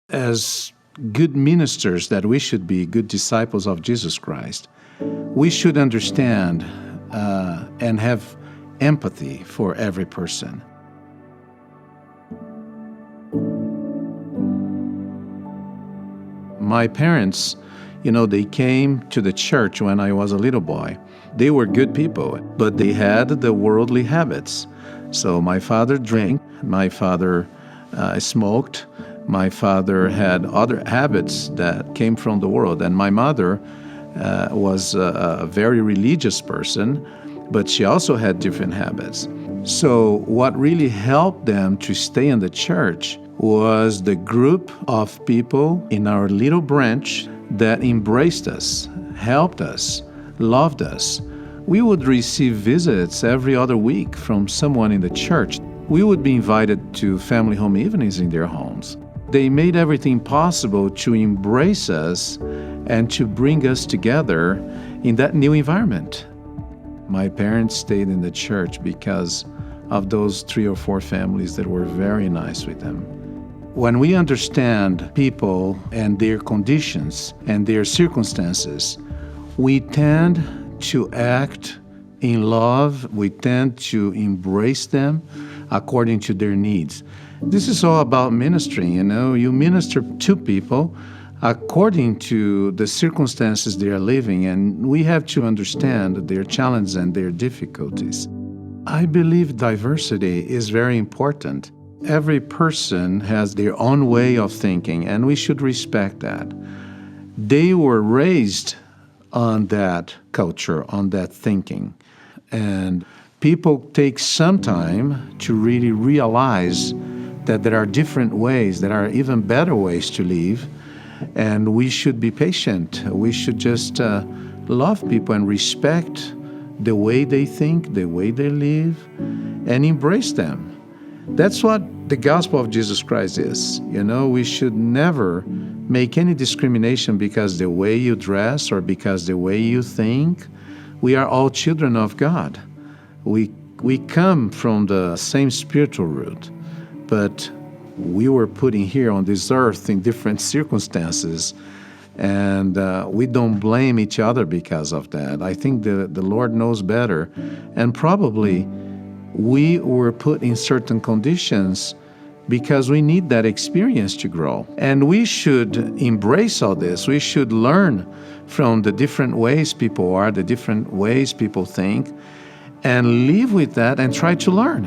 As good ministers that we should be, good disciples of Jesus Christ, we should understand and have empathy for every person. My parents, they came to the church when I was a little boy. They were good people, but they had the worldly habits. So my father drank, my father smoked, my father had other habits that came from the world, and my mother was a very religious person, but she also had different habits. So what really helped them to stay in the church was the group of people in our little branch that embraced us, helped us, loved us. We would receive visits every other week from someone in the church. We would be invited to family home evenings in their homes. They made everything possible to embrace us and to bring us together in that new environment. My parents stayed in the church because of those 3 or 4 families that were very nice with them. When we understand people and their conditions and their circumstances, we tend to act in love. We tend to embrace them according to their needs. This is all about ministry. You minister to people according to the circumstances they are living, and we have to understand their challenges and their difficulties. I believe diversity is very important. Every person has their own way of thinking, and we should respect that. They were raised on that culture, on that thinking. And people take some time to really realize that there are different ways, there are even better ways to live, and we should be patient. We should just love people and respect the way they think, the way they live, and embrace them. That's what the gospel of Jesus Christ is. We should never make any discrimination because the way you dress or because the way you think. We are all children of God. We come from the same spiritual root, but we were put in here on this earth in different circumstances, and we don't blame each other because of that. I think the Lord knows better, and probably we were put in certain conditions because we need that experience to grow. And we should embrace all this. We should learn from the different ways people are, the different ways people think, and live with that and try to learn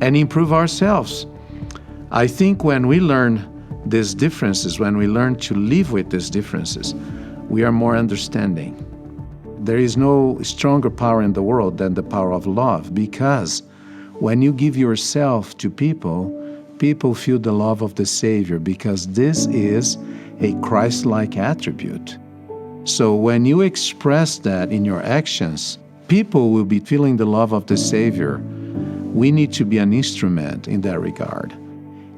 and improve ourselves. I think when we learn these differences, when we learn to live with these differences, we are more understanding. There is no stronger power in the world than the power of love, because when you give yourself to people, people feel the love of the Savior, because this is a Christ-like attribute. So when you express that in your actions, people will be feeling the love of the Savior. We need to be an instrument in that regard.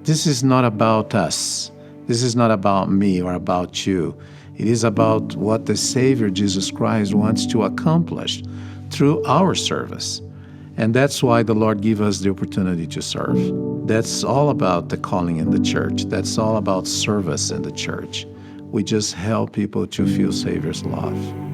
This is not about us. This is not about me or about you. It is about what the Savior, Jesus Christ, wants to accomplish through our service. And that's why the Lord gave us the opportunity to serve. That's all about the calling in the church. That's all about service in the church. We just help people to feel Savior's love.